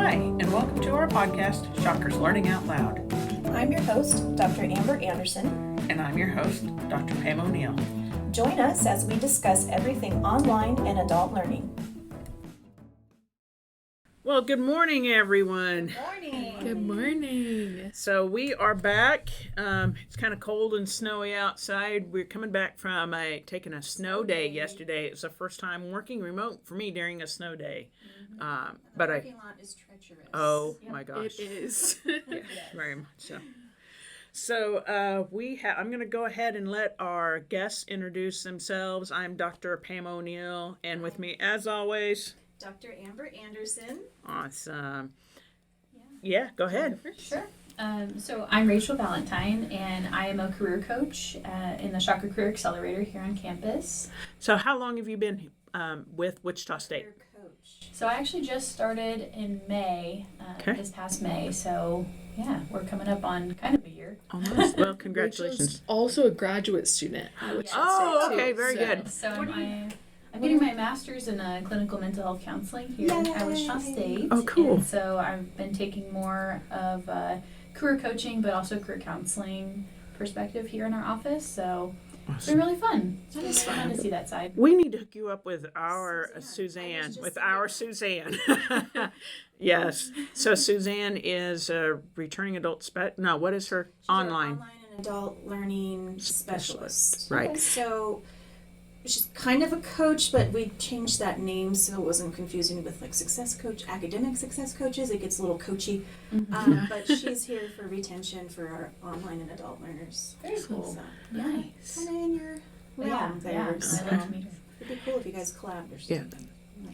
Hi, and welcome to our podcast, Shockers Learning Out Loud. I'm your host, Dr. Amber Anderson. And I'm your host, Dr. Pam O'Neill. Join us as we discuss everything online and adult learning. Well, good morning, everyone. Good morning. So we are back. It's kind of cold and snowy outside. We're coming back from taking a snow day yesterday. It's the first time working remote for me during a snow day. The parking lot is treacherous. Oh my gosh. It is. Yeah, very much so. So I'm going to go ahead and let our guests introduce themselves. I'm Dr. Pam O'Neill, and with me, as always, Dr. Amber Anderson. Awesome. Yeah, go ahead. Sure. So I'm Rachel Valentine, and I am a career coach in the Shocker Career Accelerator here on campus. So how long have you been with Wichita State? Career coach. So I actually just started in May, this past May. So yeah, we're coming up on kind of a year. Almost. Well, congratulations. Rachel's also a graduate student at Wichita Oh, State, okay, too, very good. So I'm getting my master's in clinical mental health counseling here at Wichita State. Oh, cool. And so I've been taking more of career coaching, but also career counseling perspective here in our office. So it's been really fun. It's really fun to see that side. We need to hook you up with our Suzanne. Suzanne. Yes. So Suzanne is a returning adult what is her? She's our Online online and adult learning specialist. Right. So she's kind of a coach, but we changed that name so it wasn't confusing with like success coach, academic success coaches. It gets a little coachy. But she's here for retention for our online and adult learners. Very cool. So, Nice. kind of in your realm there. Yeah. So I'd like to meet her. it'd be cool if you guys collabed or Yeah. something.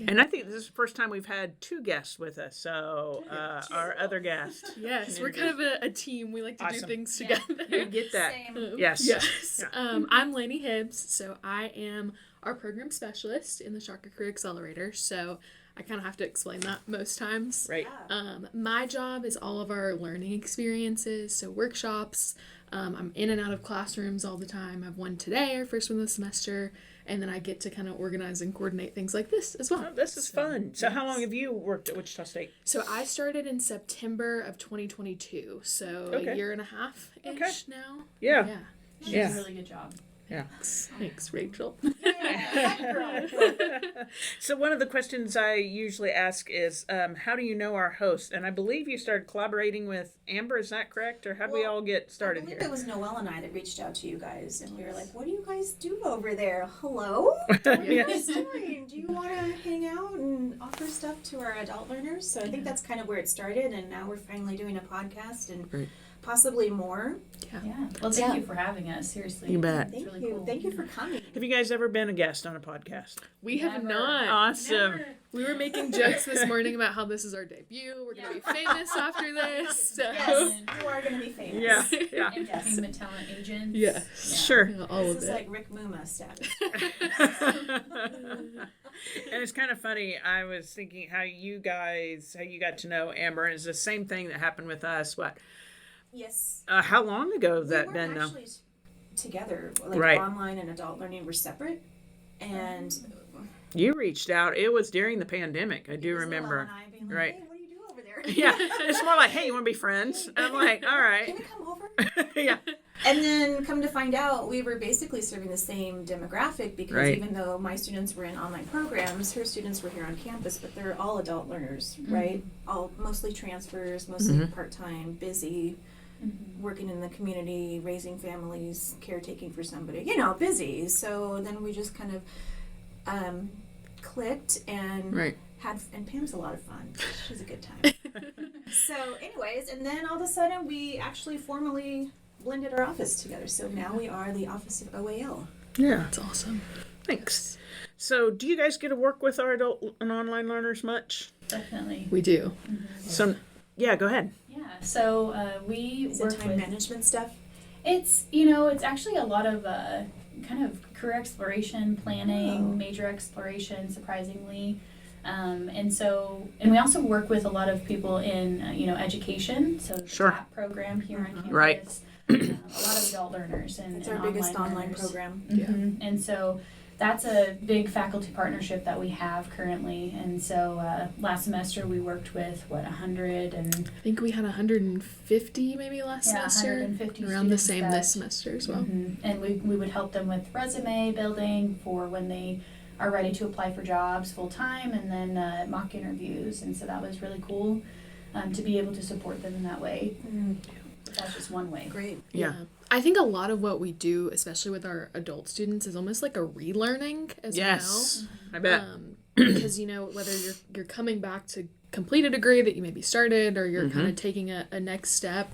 And I think this is the first time we've had two guests with us. So our other guest. Yes, we're kind of a team. We like to do Awesome. things Yeah. together. You get that? Same. Yes. Yes. I'm Lainey Hibbs, so I am our program specialist in the Shocker Career Accelerator. So I kind of have to explain that most times. Right. My job is all of our learning experiences, so workshops. I'm in and out of classrooms all the time. I've one today, our first one this semester, and then I get to kind of organize and coordinate things like this as well. Oh, this is fun. So how long have you worked at Wichita State? So I started in September of 2022, so Okay. a year and a half-ish Okay. now. Yeah. Yeah. She Yeah. does a really good job. Thanks, Rachel. So one of the questions I usually ask is, how do you know our host? And I believe you started collaborating with Amber. Is that correct? Or how did we all get started I here? believe it was Noelle and I that reached out to you guys, and we were like, "What do you guys do over there? Hello, what are you guys doing? Do you want to hang out and offer stuff to our adult learners?" So I think that's kind of where it started, and now we're finally doing a podcast and Right. possibly more. Yeah. Well, thank you for having us. Seriously. You bet. Thank really you, cool. thank you for coming. Have you guys ever been a guest on a podcast? We have Never. not. Awesome. We were making jokes this morning about how this is our debut. We're going to be famous after this. So. Yes, you are going to be famous. Yeah. Yeah. Entertainment talent agents. Yeah. Sure. Yeah, all This of is it. like Rick Muma status. And it's kind of funny. I was thinking how you got to know Amber. It's the same thing that happened with us. Yes. How long ago has that we been weren't now? actually together. Like Right. online and adult learning were separate, and You reached out. It was during the pandemic. I do it was remember. Noelle and I being like, Right. "Hey, what do you do over there?" Yeah. It's more like, hey, you want to be friends? And I'm like, all Can right. we come over? Yeah. And then come to find out, we were basically serving the same demographic because Right. even though my students were in online programs, her students were here on campus, but they're all adult learners, right? All mostly transfers, mostly part-time, busy, working in the community, raising families, caretaking for somebody, busy. So then we just kind of clicked and Right. and Pam's a lot of fun. She's a good time. So anyways, and then all of a sudden we actually formally blended our office together. So now we are the Office of OAL. Yeah. That's awesome. Thanks. So do you guys get to work with our adult and online learners much? Definitely. We do. So, yeah, go ahead. Yeah. So we Is it work time with. management stuff? It's it's actually a lot of kind of career exploration, planning, major exploration, surprisingly. And we also work with a lot of people in, education. So the Sure. TAP program here on campus. Right. A lot of adult learners and It's our and biggest online learners. program. Mhm. And so that's a big faculty partnership that we have currently. And so last semester we worked with 100 and I think we had 150 maybe last semester. 150 around the students same that- this semester as well. And we would help them with resume building for when they are ready to apply for jobs full time, and then mock interviews. And so that was really cool to be able to support them in that way. That's just one way. Great. Yeah. I think a lot of what we do, especially with our adult students, is almost like a relearning as Yes. well. I bet. Because whether you're coming back to complete a degree that you maybe started, or you're kind of taking a next step,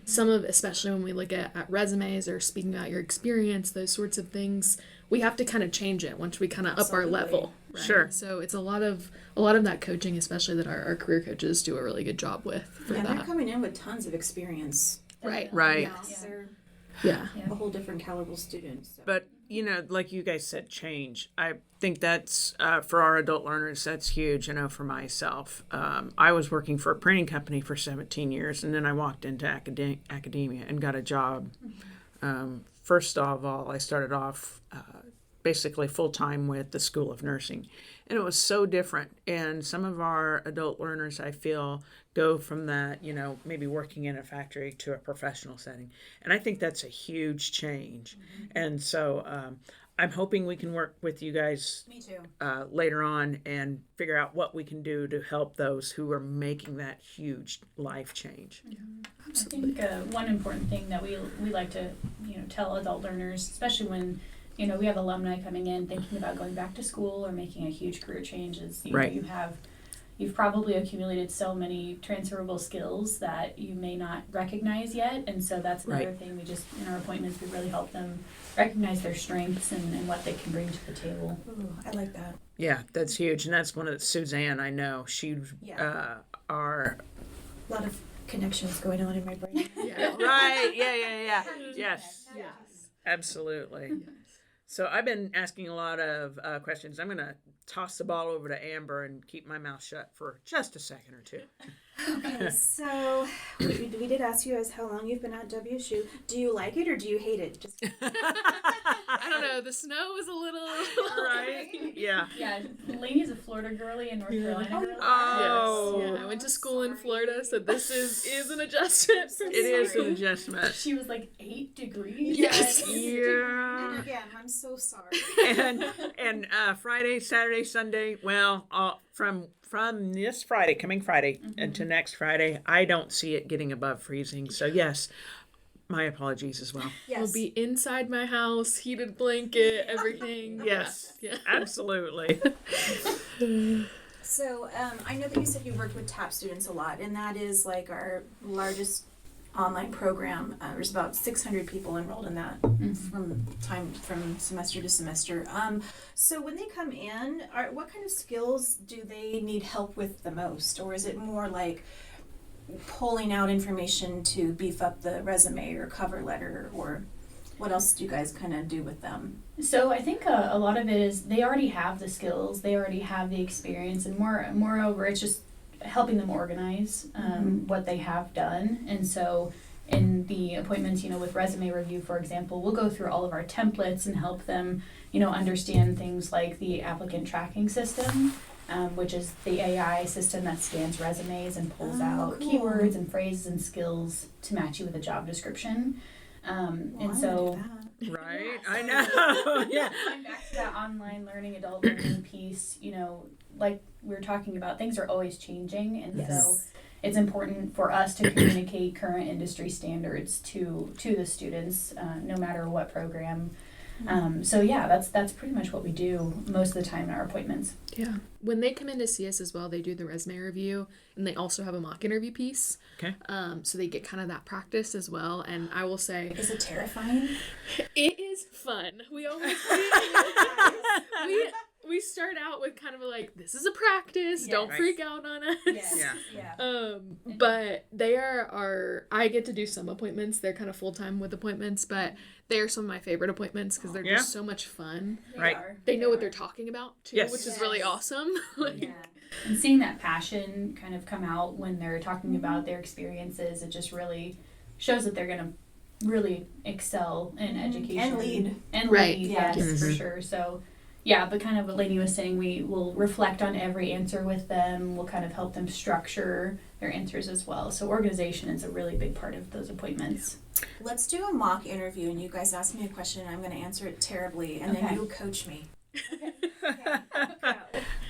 some of, especially when we look at resumes or speaking about your experience, those sorts of things, we have to kind of change it once we kind of up our Absolutely. level. Right? Sure. So it's a lot of that coaching, especially that our career coaches do a really good job with for And they're that. coming in with tons of experience. Right. Right. You know, they're Yeah. a whole different caliber student. So. But, like you guys said, change. I think that's, for our adult learners, that's huge. For myself. I was working for a printing company for 17 years, and then I walked into academia and got a job. First of all, I started off basically full-time with the School of Nursing. And it was so different. And some of our adult learners, I feel, go from that, maybe working in a factory to a professional setting. And I think that's a huge change. And so I'm hoping we can work with you guys Me too. later on and figure out what we can do to help those who are making that huge life change. I think one important thing that we like to tell adult learners, especially when we have alumni coming in thinking about going back to school or making a huge career change, is Right. you've probably accumulated so many transferable skills that you may not recognize yet, and so that's another Right. thing. We just in our appointments we really help them recognize their strengths and what they can bring to the table. Ooh, I like that. Yeah, that's huge. And that's one of Suzanne, I know. She, Yeah. our A lot of connections going on in my brain. Yeah. right. Yeah. Yes, Yes. absolutely. So I've been asking a lot of questions. I'm going to toss the ball over to Amber and keep my mouth shut for just a second or two. Okay, so we did ask you as how long you've been at WSU. Do you like it or do you hate it? Just I don't know. The snow was a little right? Yeah. Yeah, Lainey's a Florida girly and North Carolina girly. Oh. Yes. Yeah, I went to school in Florida, so this is an adjustment. It is an adjustment. She was like 8 degrees. Yes. and Yeah. again, I'm so sorry. And Friday, Saturday, Sunday. Well, from this Friday, coming Friday, and to next Friday, I don't see it getting above freezing. So yes, my apologies as well. Yes. We'll be inside my house, heated blanket, everything. Yes, Yeah. absolutely. So I know that you said you worked with TAP students a lot, and that is like our largest online program. There's about 600 people enrolled in that from semester to semester. So when they come in, what kind of skills do they need help with the most, or is it more like pulling out information to beef up the resume or cover letter, or what else do you guys kind of do with them? So I think a lot of it is they already have the skills, they already have the experience, and moreover, it's just helping them organize what they have done. And so in the appointments, with resume review, for example, we'll go through all of our templates and help them, understand things like the applicant tracking system, which is the AI system that scans resumes and pulls out cool. keywords and phrases and skills to match you with a job description. And so Right? I know. Yeah. going back to that online learning, adult learning piece, like we were talking about, things are always changing, and so it's important for us to communicate current industry standards to the students, no matter what program. So yeah, that's pretty much what we do most of the time in our appointments. Yeah. When they come in to see us as well, they do the resume review, and they also have a mock interview piece. Okay. So they get kind of that practice as well. And I will say, Is it terrifying? it is fun. We always we start out with kind of like, this is a practice. Don't Right. freak out on us. Yeah. But they are I get to do some appointments. They're kind of full-time with appointments, but they are some of my favorite appointments because they're Yeah. just so much fun. Right. They know what they're talking about too, Yes. which is really awesome. Like, And seeing that passion kind of come out when they're talking about their experiences, it just really shows that they're going to really excel in education. And lead. And Right. lead, Yeah. yes, for Mhm. sure. So Yeah, but kind of what Lainey was saying, we will reflect on every answer with them. We'll kind of help them structure their answers as well. So organization is a really big part of those appointments. Let's do a mock interview, and you guys ask me a question, and I'm going to answer it terribly, and then Okay. you coach me.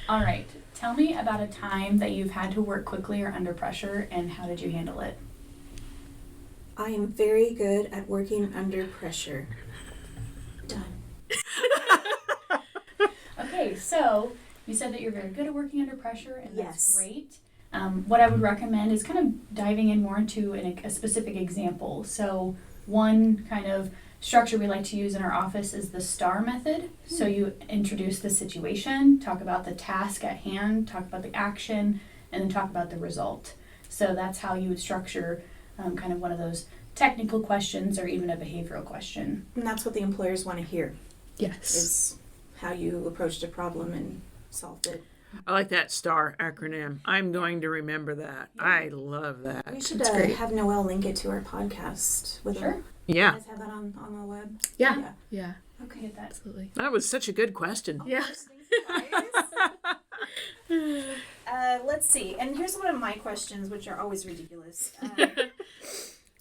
All right. Tell me about a time that you've had to work quickly or under pressure, and how did you handle it? I am very good at working under pressure. Done. Okay, so you said that you're very good at working under pressure, and that's Yes. great. What I would recommend is kind of diving in more into a specific example. So one kind of structure we like to use in our office is the STAR method. So you introduce the situation, talk about the task at hand, talk about the action, and then talk about the result. So that's how you would structure kind of one of those technical questions or even a behavioral question. And that's what the employers want to hear, Yes. is how you approached a problem and solved it. I like that STAR acronym. I'm going to remember that. I love that. We should That's great. have Noelle link it to our podcast. With Sure. You Yeah, guys have that on the web? Yeah. Yeah. Okay, get that. Absolutely. that was such a good question. Yeah. Let's see. And here's one of my questions, which are always ridiculous.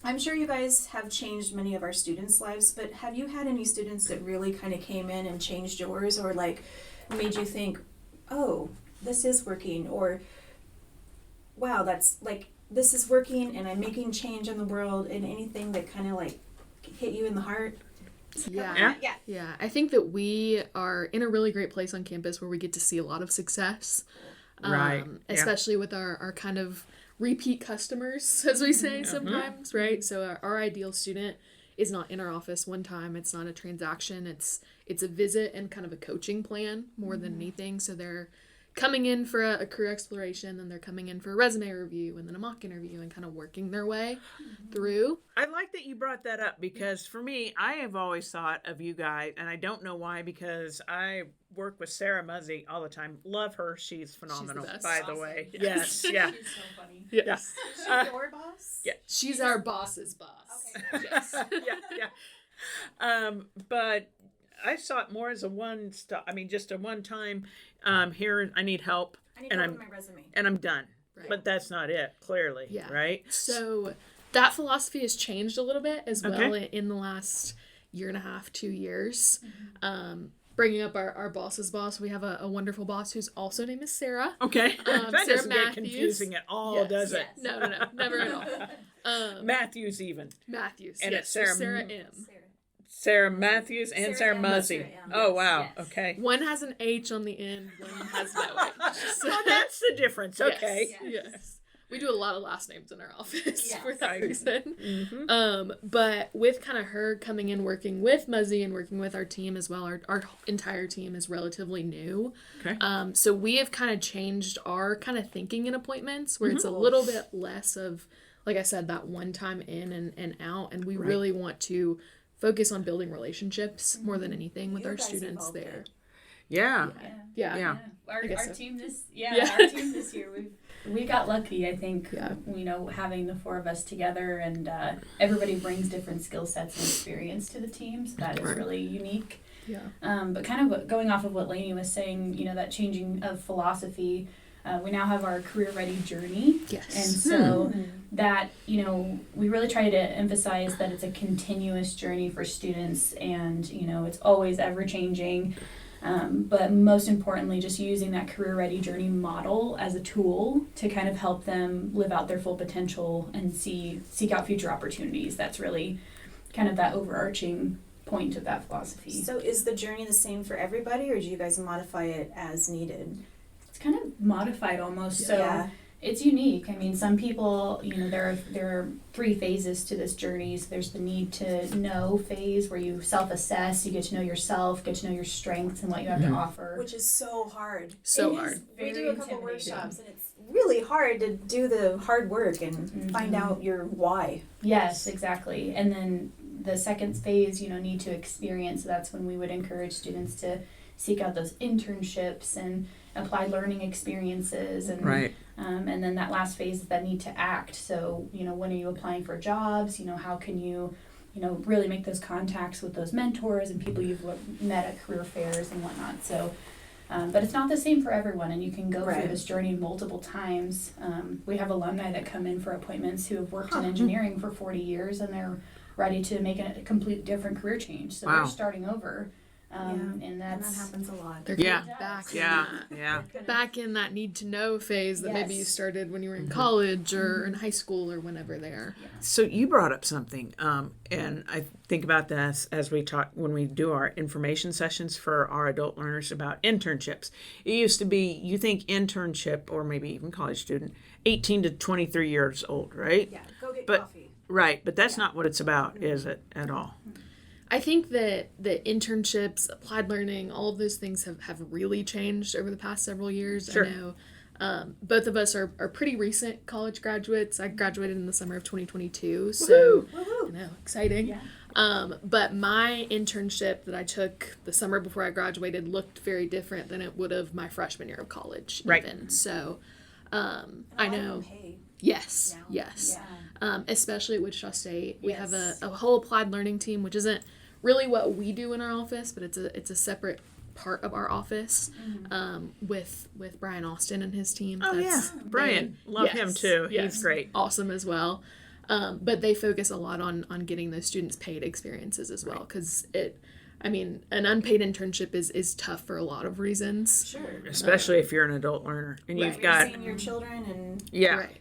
I'm sure you guys have changed many of our students' lives, but have you had any students that really kind of came in and changed yours, or like made you think, oh, this is working, or wow, that's like, this is working and I'm making change in the world, and anything that kind of like hit you in the heart? Yeah. Yeah. Yeah, I think that we are in a really great place on campus where we get to see a lot of success. Right, yeah. Especially with our kind of repeat customers, as we say sometimes, right? So our ideal student is not in our office one time. It's not a transaction. It's a visit and kind of a coaching plan more than anything. So they're coming in for a career exploration, then they're coming in for a resume review, and then a mock interview, and kind of working their way through. I like that you brought that up, because for me, I have always thought of you guys, and I don't know why, because I work with Sarah Muzzy all the time. Love her. She's phenomenal, best. by the Awesome. way. Yes. Yes, yeah. She's so funny. Yes. Is Uh, she your boss? yeah. She's our boss's boss. Okay. Yes. Yeah. But I saw it more as a just a one time, here, I need help, I need and help with my resume. and I'm done. Right. But that's not it, clearly, Yeah. right? So that philosophy has changed a little bit as well Okay. in the last year and a half, 2 years. Bringing up our boss's boss, we have a wonderful boss whose also name is Sarah. Okay. that Sarah doesn't get Matthews. confusing at all, Yes. does it? No, never at all. Matthews even. Matthews. And yes, it's so Sarah Sarah M. M. Sarah Matthews and Sarah Sarah M. Muzzy. Sarah M. Oh, wow. Yes. Okay. One has an H on the end, one has no H. So- Well, that's the difference. Okay. Yes. Yes. We do a lot of last names in our office Yes. for that Right. reason. Mm-hmm. But with kind of her coming in, working with Muzzy and working with our team as well, our entire team is relatively new. Okay. So we have kind of changed our kind of thinking in appointments where it's a little bit less of, like I said, that one time in and out. And we Right. really want to focus on building relationships more than anything with You our guys students evolved there. it. Yeah. Yeah. Yeah. Our, I guess our so. team this Yeah. our team this year we got lucky, I think. Yeah. You know, having the four of us together, and everybody brings different skill sets and experience to the team, so that is Right. really unique. Yeah. But kind of going off of what Lainey was saying, you know, that changing of philosophy, we now have our career ready journey. Yes. And so that, you know, we really try to emphasize that it's a continuous journey for students, and, you know, it's always ever changing. But most importantly, just using that career ready journey model as a tool to kind of help them live out their full potential and seek out future opportunities. That's really kind of that overarching point of that philosophy. So is the journey the same for everybody, or do you guys modify it as needed? It's kind of modified almost. So Yeah. it's unique. I mean, some people, you know, there are 3 phases to this journey. So there's the need to know phase where you self-assess, you get to know yourself, get to know your strengths and what you have to offer. Which is so hard. So It hard. is We very do a couple intimidating. workshops, and it's really hard to do the hard work and find out your why. Yes, exactly. And then the second phase, you know, need to experience. That's when we would encourage students to seek out those internships and applied learning experiences, and Right. and then that last phase is that need to act. So, you know, when are you applying for jobs? You know, how can you really make those contacts with those mentors and people you've met at career fairs and whatnot. So, but it's not the same for everyone, and you can go through this journey multiple times. We have alumni that come in for appointments who have worked in engineering for 40 years, and they're ready to make a complete different career change. So they're starting over. And that happens a lot. They're back in that need to know phase that maybe you started when you were in college or in high school or whenever they are. Yeah. So you brought up something, and I think about this as we talk when we do our information sessions for our adult learners about internships. It used to be, you think internship, or maybe even college student, 18 to 23 years old, right? Yeah, go get but, coffee. Right, but that's not what it's about, is it, at all? I think that the internships, applied learning, all of those things have really changed over the past several years. Sure. I know both of us are pretty recent college graduates. I graduated in the summer of 2022, so Woo-hoo. I know, exciting. Yeah. But my internship that I took the summer before I graduated looked very different than it would have my freshman year of college. Right. Even. So I know. Hey. Yes. Now. Yes. Yeah. Especially at Wichita State, we have Yes. a whole applied learning team, which isn't really what we do in our office, but it's a separate part of our office with Brian Austin and his team. Oh, Brian. Love him too. Yes. He's great. Awesome as well. But they focus a lot on getting those students paid experiences as well, because an unpaid internship is tough for a lot of reasons. Sure. Especially if you're an adult learner and you've You're got seeing your children and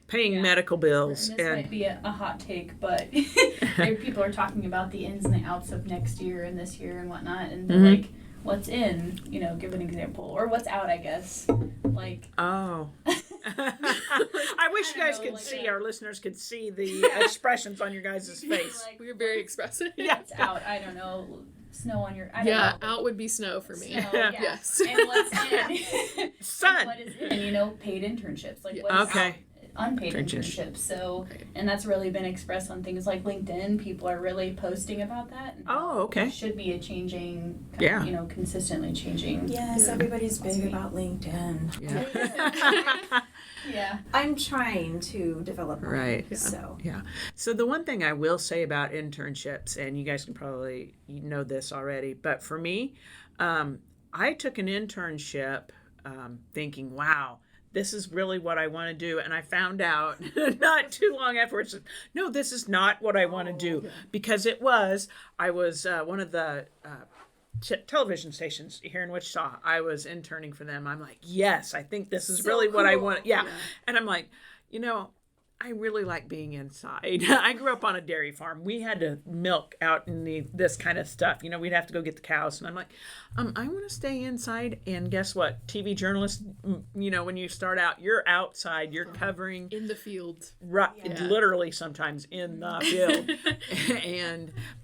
paying medical bills. And this might be a hot take, but people are talking about the ins and the outs of next year and this year and whatnot, and they're like, what's in, give an example, or what's out, I guess. Like, oh. I wish you guys could see, our listeners could see the expressions on your guys' face. We were very expressive. What's out? I don't know. Snow on your. I don't know. Out would be snow for me. Snow, Yes. And what's in? Sun. And what is in? Paid internships. Like what's out? Unpaid internships. So, and that's really been expressed on things like LinkedIn. People are really posting about that. And it should be a changing, consistently changing. yes, everybody's big about LinkedIn. Yeah. I'm trying to develop mine. Right. So So the one thing I will say about internships, and you guys can probably know this already, but for me, I took an internship thinking, wow, this is really what I want to do. And I found out not too long afterwards, no, this is not what I want to do. Because I was one of the television stations here in Wichita. I was interning for them. I'm like, yes, I think this is really what I want. Yeah. And I'm like, I really like being inside. I grew up on a dairy farm. We had to milk out in this kind of stuff. We'd have to go get the cows. And I'm like, I want to stay inside. And guess what? TV journalists, when you start out, you're outside. You're covering. In the field. Right. Literally sometimes in the field.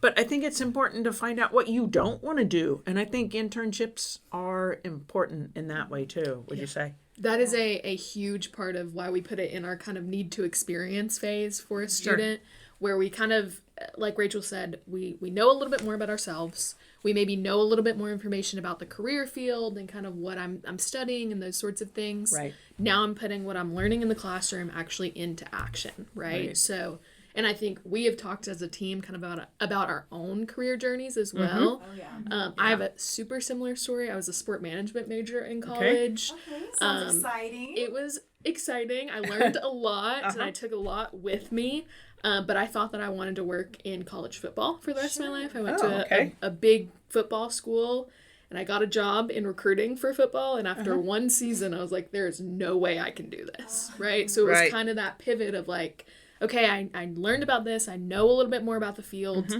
But I think it's important to find out what you don't want to do. And I think internships are important in that way too, would you say? That is a huge part of why we put it in our kind of need to experience phase for a student, where we kind of, like Rachel said, we know a little bit more about ourselves. We maybe know a little bit more information about the career field and kind of what I'm studying and those sorts of things. Right. Now I'm putting what I'm learning in the classroom actually into action, right? So, and I think we have talked as a team kind of about our own career journeys as well. I have a super similar story. I was a sport management major in college. Okay, sounds exciting. It was exciting. I learned a lot and I took a lot with me. But I thought that I wanted to work in college football for the rest of my life. I went to a big football school and I got a job in recruiting for football. And after one season, I was like, there's no way I can do this. Right. So it was kind of that pivot of like, okay, I learned about this. I know a little bit more about the field.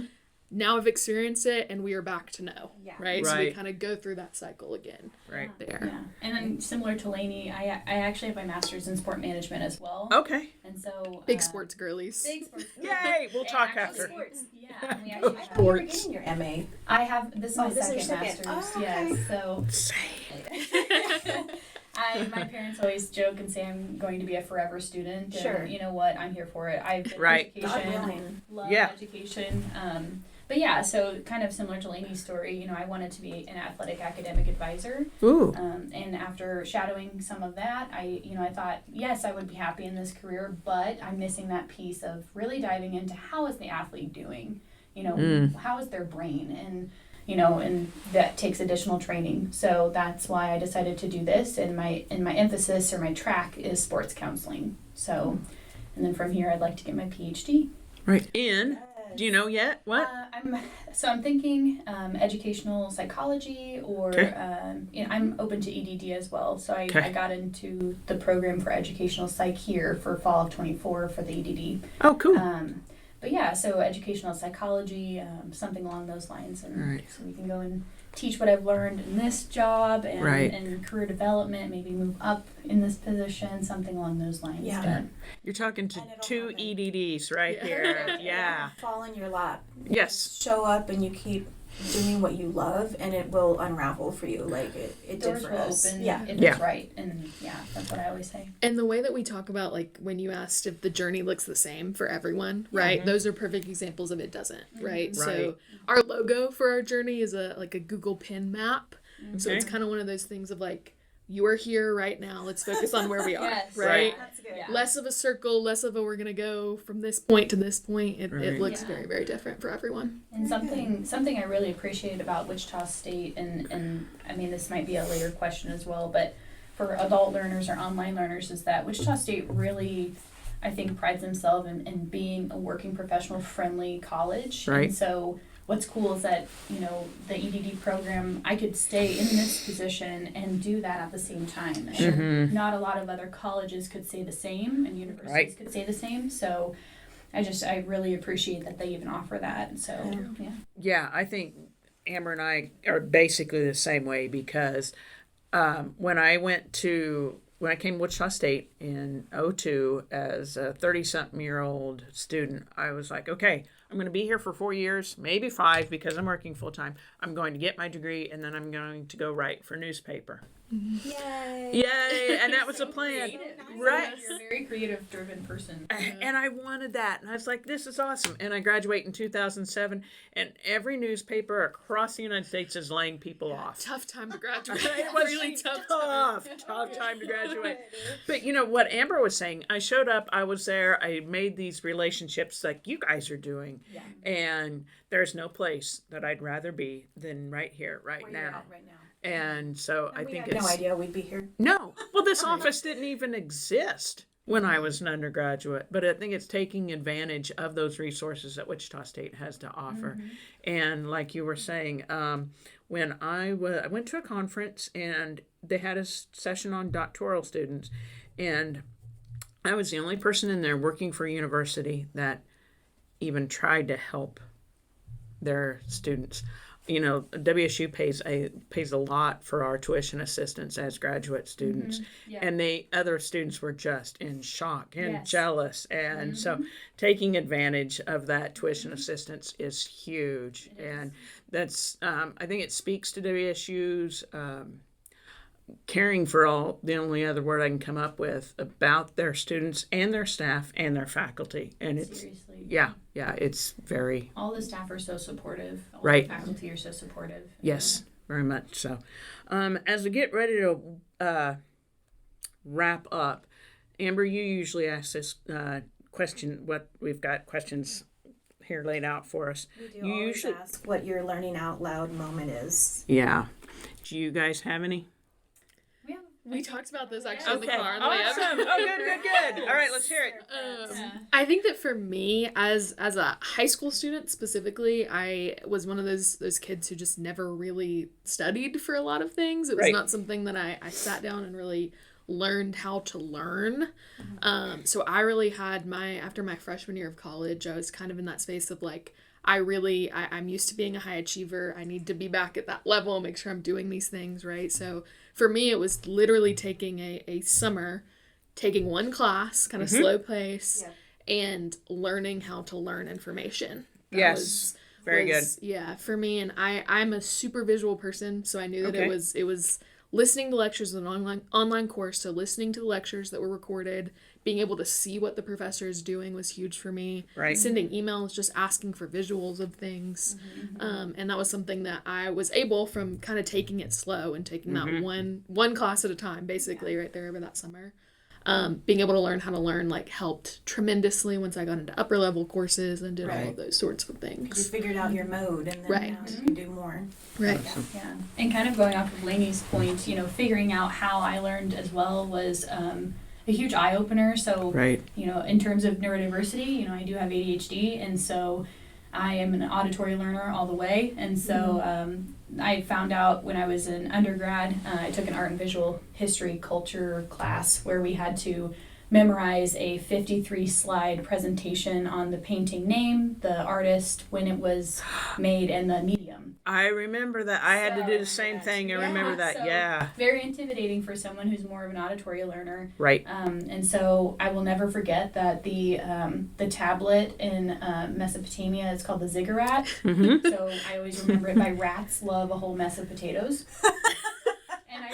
Now I've experienced it and we are back to know. Right? So we kind of go through that cycle again. Right. There. Yeah. And then similar to Lainey, I actually have my master's in sport management as well. Okay. And so Big sports girlies. Big sports. Yay! We'll talk after. Sports. Yeah. And we actually have, you were getting your MA. I have this is my this is second your second. master's. Oh, okay. Yes. So my parents always joke and say I'm going to be a forever student. And you know what? I'm here for it. I've been education. God willing. Love education. But yeah, so kind of similar to Lainey's story, I wanted to be an athletic academic advisor. Ooh. And after shadowing some of that, I thought, yes, I would be happy in this career, but I'm missing that piece of really diving into how is the athlete doing? how is their brain, and that takes additional training. So that's why I decided to do this, and my emphasis or my track is sports counseling. So, and then from here I'd like to get my PhD. Right. Do you know yet? What? I'm thinking educational psychology, or Okay. I'm open to EDD as well. So I Okay. got into the program for educational psych here for fall of 24 for the EDD. Oh, cool. But yeah, so educational psychology, something along those lines, and Right. so we can go and teach what I've learned in this job, and, Right. and career development, maybe move up in this position, something along those lines. Yeah. You're talking to And it'll two happen. EDDs right here. Yeah. Fall in your lap. Yes. Show up and you keep doing what you love, and it will unravel for you like it did Doors for will us. open Yeah. if Yeah. it's right, and that's what I always say. And the way that we talk about, like, when you asked if the journey looks the same for everyone, right? Those are perfect examples of it doesn't, right? So Right. our logo for our journey is a Google pin map. So it's Okay. kind of one of those things of like, you are here right now. Let's focus on where we are, Yes. right? That's good. Yeah. Less of a circle, less of a we're gonna go from this point to this point. It Right. looks Yeah. very, very different for everyone. And something I really appreciate about Wichita State, and I mean, this might be a later question as well, but for adult learners or online learners, is that Wichita State really, I think, prides themselves in being a working professional friendly college. Right. And so what's cool is that, the EDD program, I could stay in this position and do that at the same time. And not a lot of other colleges could say the same, and universities Right. could say the same. So I really appreciate that they even offer that. So, yeah. Yeah, I think Amber and I are basically the same way because when I came to Wichita State in '02 as a 30-something-year-old student, I was like, okay, I'm going to be here for 4 years, maybe 5, because I'm working full time. I'm going to get my degree, and then I'm going to go write for newspaper. Yay. Yay! And that was the plan, right? You're a very creative driven person. And I wanted that, and I was like, "This is awesome!" And I graduate in 2007, and every newspaper across the United States is laying people off. Tough time to graduate. It was really tough. tough time to graduate. But you know what Amber was saying, I showed up, I was there, I made these relationships like you guys are doing. Yeah. And there's no place that I'd rather be than right here, right Where you're now. at right now. And so I We think had it's no idea we'd be here. no. Well, this office didn't even exist when I was an undergraduate, but I think it's taking advantage of those resources that Wichita State has to offer. And like you were saying, when I went to a conference and they had a session on doctoral students, and I was the only person in there working for a university that even tried to help their students. You know, WSU pays a lot for our tuition assistance as graduate students, Yeah. and other students were just in shock and Yes. jealous, and so taking advantage of that tuition assistance is huge, and that's I think it speaks to WSU's caring for all, the only other word I can come up with, about their students and their staff and their faculty, and it's Seriously. yeah, it's very. All the staff are so supportive. All Right. the faculty are so supportive. Yes, very much so. As we get ready to wrap up, Amber, you usually ask this question. We've got questions here laid out for us. We do You always usually- ask what your learning out loud moment is. Yeah. Do you guys have any? Yeah. We talked about this actually in the Okay, car on the way up. awesome. Oh, good. All right, let's hear it. I think that for me, as a high school student specifically, I was one of those kids who just never really studied for a lot of things. It was Right. not something that I sat down and really learned how to learn. So I really had after my freshman year of college, I was kind of in that space of like, I'm used to being a high achiever. I need to be back at that level, make sure I'm doing these things, right? So for me, it was literally taking a summer, taking one class, kind of slow pace, Yep. and learning how to learn information. That Yes. Very good. Yeah, for me, and I'm a super visual person, so I knew that Okay. it was listening to lectures in an online course, so listening to the lectures that were recorded, being able to see what the professor is doing was huge for me. Right. Sending emails, just asking for visuals of things. And that was something that I was able, from kind of taking it slow and taking that one class at a time, basically, right there over that summer. being able to learn how to learn like helped tremendously once I got into upper level courses and did all Right. of those sorts of Because you things. figured out your mode, and then Right. now you can do more. Right. Yeah, and kind of going off of Lainey's point, figuring out how I learned as well was a huge eye opener. So, Right. in terms of neurodiversity, I do have ADHD, and so I am an auditory learner all the way. And so I found out when I was an undergrad, I took an art and visual history culture class where we had to memorize a 53 slide presentation on the painting name, the artist, when it was made, and the medium. I remember that. I had to do the same thing. I remember that. So Yeah. very intimidating for someone who's more of an auditory learner. Right. And so I will never forget that the tablet in Mesopotamia is called the ziggurat. Mm-hmm. So I always remember it by Rats Love a Whole Mess of Potatoes. And I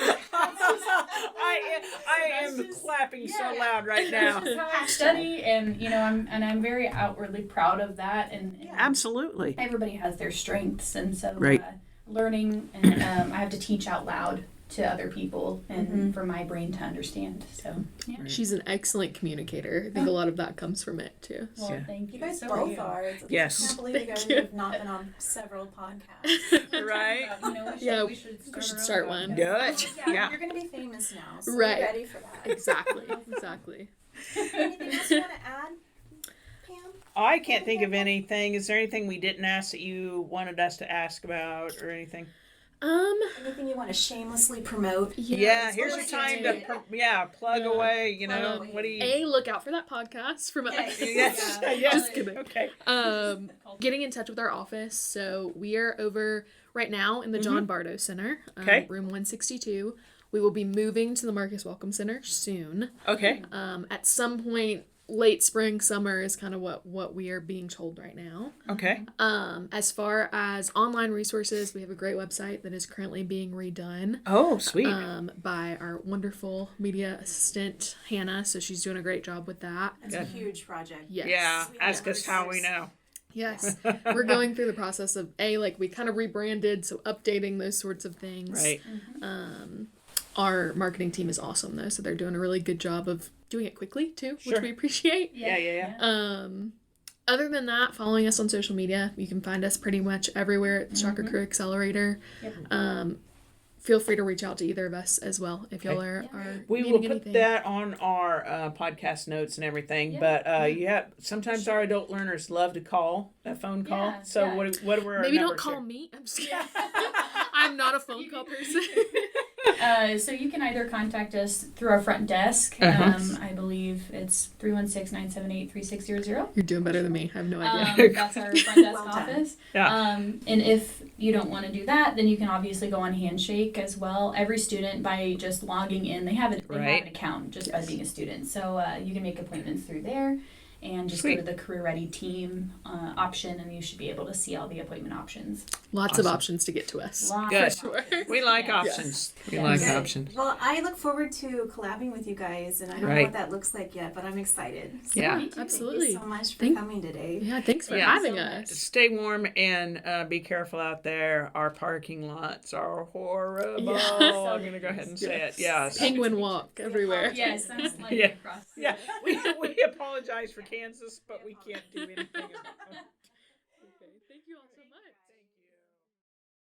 am that's just- clapping so yeah. loud right now. This is how I study, and I'm very outwardly proud of that. And Absolutely. everybody has their strengths, and so Right. learning, and I have to teach out loud to other people, and for my brain to understand. So yeah. She's an excellent communicator. I think a lot of that comes from it too. Well, Yeah. thank you. You guys So both you. are. Yes. I can't believe you guys Thank you. have not been on several podcasts. Right. Yeah, we should we should our start own one. podcast. Do it. Yeah, Yeah. you're going to be famous now, so Right. be ready for that. Exactly. Exactly. Anything else you want to add, Pam? I can't think of anything. Is there anything we didn't ask that you wanted us to ask about or anything? Anything you want to shamelessly promote? Yeah, here's your let's time do to it. plug Yeah. away. What do you? A, look out for that podcast from us. Yes. Yeah. Yes. Just kidding. Okay. Getting in touch with our office. So we are over right now in the John Bardo Center, Okay. room 162. We will be moving to the Marcus Welcome Center soon. Okay. At some point, late spring, summer is kind of what we are being told right now. Okay. As far as online resources, we have a great website that is currently being redone. Oh, sweet. By our wonderful media assistant Hannah, so she's doing a great job with that. It's a huge project. Yes. Yeah. Sweet. Ask us how we know. Yes. We're going through the process of we kind of rebranded, so updating those sorts of things. Right. Our marketing team is awesome though, so they're doing a really good job of doing it quickly too, which Sure. we appreciate. Yeah. Other than that, following us on social media, you can find us pretty much everywhere at the Shocker Crew Accelerator. Yep. Feel free to reach out to either of us as well if y'all Okay. are We needing will put anything. that on our podcast notes and everything. Yeah. But sometimes our adult learners love to call that phone call. Yeah, So yeah. what were our Maybe don't numbers call here? me. I'm just kidding. I'm not a phone call person. So you can either contact us through our front desk. Uh-huh. I believe it's 316-978-3600. You're doing better than me. I have no idea. That's our front desk Well done. office. Yeah. And if you don't want to do that, then you can obviously go on Handshake as well. Every student, by just logging in, they have an Right. account just by being a student. So you can make appointments through there. And just Sweet. go to the Career Ready Team option, and you should be able to see all the appointment options. Lots of options to get to us. Lots Good. of Sure. options. We like Yeah. options. We Yeah. like Good. options. Well, I look forward to collabing with you guys, and I don't know Right. what that looks like yet, but I'm excited. So Yeah. Me too. Absolutely. Thank you so much for Thank- coming today. Yeah, thanks for Yeah. having So us. Stay warm and be careful out there. Our parking lots are horrible. Yeah. I'm going to go ahead and say it. Yes. Penguin walk everywhere. Yes, I'm sliding Yeah. across. Yeah. We apologize for Kansas, but we can't do anything about it.